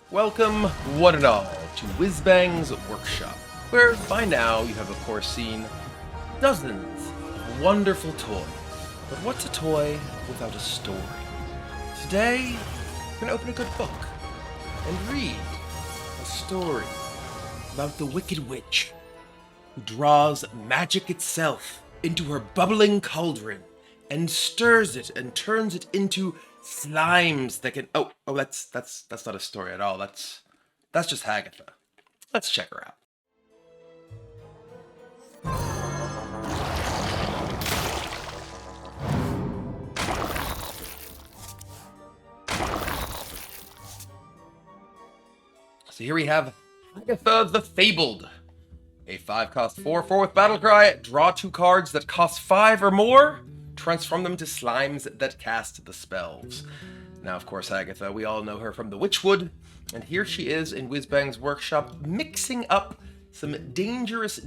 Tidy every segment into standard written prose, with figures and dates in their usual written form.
Welcome, one and all, to Whizbang's workshop, where by now you have of course seen dozens of wonderful toys. But what's a toy without a story? Today, we're going to open a good book and read a story about the Wicked Witch who draws magic itself into her bubbling cauldron and stirs it and turns it into slimes that can that's not a story at all. That's just Hagatha. Let's check her out. So here we have Hagatha the Fabled. A 5-cost 4/4 with battle cry. Draw 2 cards that cost 5 or more. Transform them to slimes that cast the spells. Now, of course, Hagatha, we all know her from the Witchwood, and here she is in Whizbang's workshop mixing up some dangerous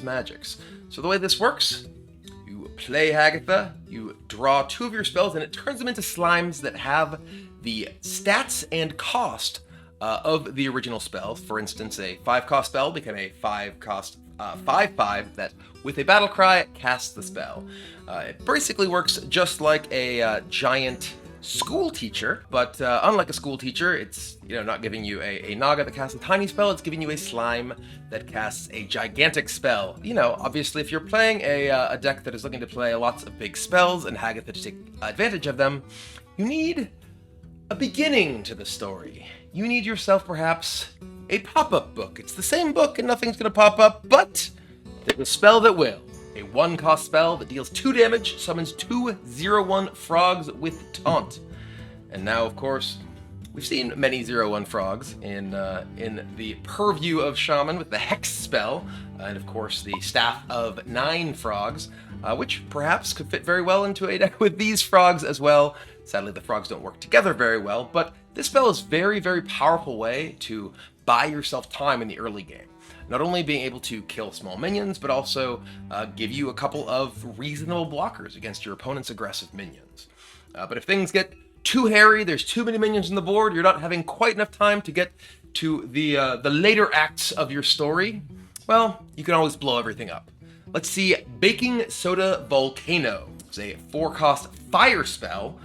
magics. So the way this works, you play Hagatha, you draw 2 of your spells, and it turns them into slimes that have the stats and cost of the original spell. For instance, a 5-cost spell became a 5-cost 5/5 that, with a battle cry, casts the spell. It basically works just like a giant school teacher, but unlike a school teacher, it's not giving you a Naga that casts a tiny spell. It's giving you a slime that casts a gigantic spell. Obviously, if you're playing a deck that is looking to play lots of big spells and Hagatha to take advantage of them, you need a beginning to the story. You need yourself, perhaps, a pop-up book. It's the same book and nothing's going to pop up, but there's a spell that will. A 1-cost spell that deals 2 damage, summons 2 0/1 frogs with taunt. And now, of course, we've seen many 0/1 frogs in the purview of Shaman with the Hex spell, and of course the Staff of 9 frogs, which perhaps could fit very well into a deck with these frogs as well. Sadly, the frogs don't work together very well, but this spell is a very powerful way to buy yourself time in the early game. Not only being able to kill small minions, but also give you a couple of reasonable blockers against your opponent's aggressive minions. But if things get too hairy, there's too many minions on the board, you're not having quite enough time to get to the later acts of your story, well, you can always blow everything up. Let's see Baking Soda Volcano. It's a 4-cost fire spell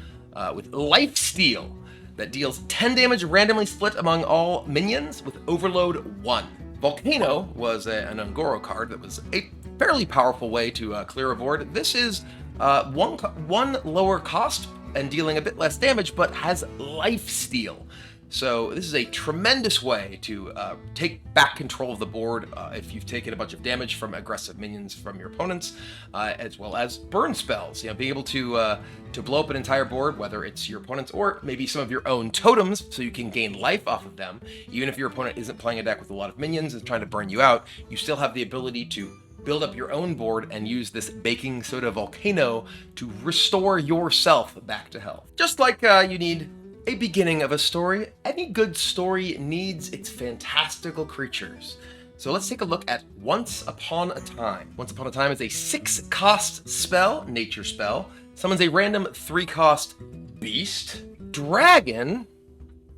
with Lifesteal that deals 10 damage randomly split among all minions with Overload 1. Volcano was an Ungoro card that was a fairly powerful way to clear a board. This is one lower cost and dealing a bit less damage, but has Lifesteal. So this is a tremendous way to take back control of the board if you've taken a bunch of damage from aggressive minions from your opponents, as well as burn spells. Being able to blow up an entire board, whether it's your opponent's or maybe some of your own totems, so you can gain life off of them. Even if your opponent isn't playing a deck with a lot of minions and trying to burn you out, you still have the ability to build up your own board and use this Baking Soda Volcano to restore yourself back to health. Just like you need a beginning of a story, any good story needs its fantastical creatures. So let's take a look at Once Upon a Time. Once Upon a Time is a 6-cost spell, nature spell. Summons a random 3-cost beast, dragon,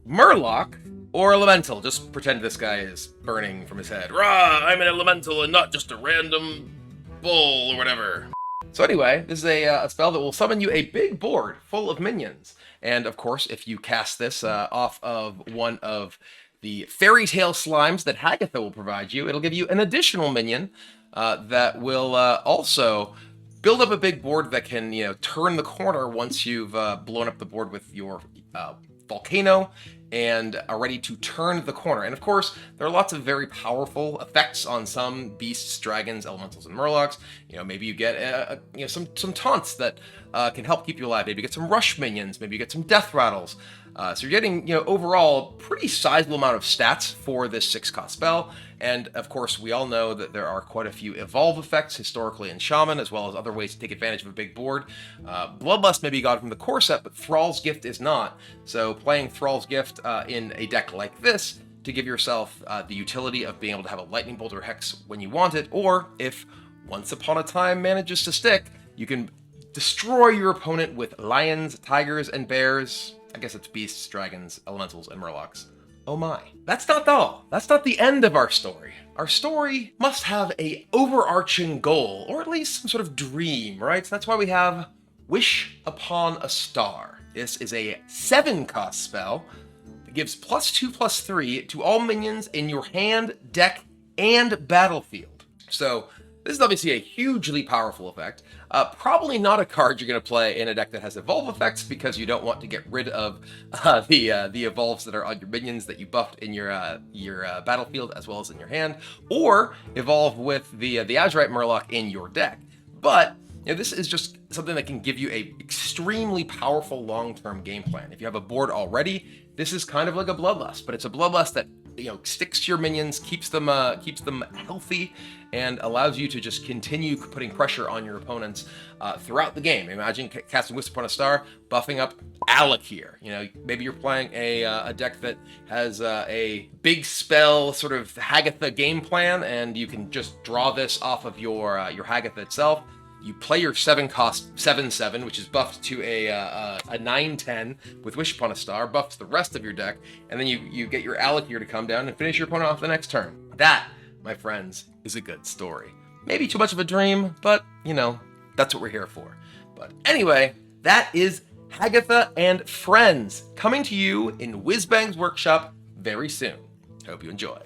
murloc, or elemental. Just pretend this guy is burning from his head. Rah, I'm an elemental and not just a random bull or whatever. So anyway, this is a spell that will summon you a big board full of minions. And of course, if you cast this off of one of the fairy tale slimes that Hagatha will provide you, it'll give you an additional minion that will also build up a big board that can, turn the corner once you've blown up the board with your Volcano and are ready to turn the corner. And of course, there are lots of very powerful effects on some beasts, dragons, elementals, and murlocs. Maybe you get some taunts that can help keep you alive. Maybe you get some rush minions. Maybe you get some death rattles. So you're getting, overall, a pretty sizable amount of stats for this 6-cost spell. And of course, we all know that there are quite a few evolve effects historically in Shaman, as well as other ways to take advantage of a big board. Bloodlust may be got from the core set, but Thrall's Gift is not. So playing Thrall's Gift in a deck like this to give yourself the utility of being able to have a Lightning Bolt or Hex when you want it, or if Once Upon a Time manages to stick, you can destroy your opponent with lions, tigers, and bears. I guess it's beasts, dragons, elementals, and murlocs. Oh my. That's not all. That's not the end of our story. Our story must have a overarching goal, or at least some sort of dream, right? So that's why we have Wish Upon a Star. This is a 7-cost spell that gives +2/+3 to all minions in your hand, deck, and battlefield. So this is obviously a hugely powerful effect. Probably not a card you're going to play in a deck that has evolve effects, because you don't want to get rid of the evolves that are on your minions that you buffed in your battlefield as well as in your hand, or evolve with the Azurite Murloc in your deck. But this is just something that can give you a extremely powerful long-term game plan. If you have a board already, this is kind of like a Bloodlust, but it's a Bloodlust that sticks to your minions, keeps them healthy, and allows you to just continue putting pressure on your opponents throughout the game. Imagine casting Wish Upon a Star, buffing up Alec here. Maybe you're playing a deck that has a big spell sort of Hagatha game plan, and you can just draw this off of your Hagatha itself. You play your 7-cost 7/7, which is buffed to a 9/10 with Wish Upon a Star, buffs the rest of your deck, and then you get your Alec here to come down and finish your opponent off the next turn. That, my friends, is a good story. Maybe too much of a dream, but, that's what we're here for. But anyway, that is Hagatha and Friends, coming to you in Whizbang's workshop very soon. Hope you enjoy.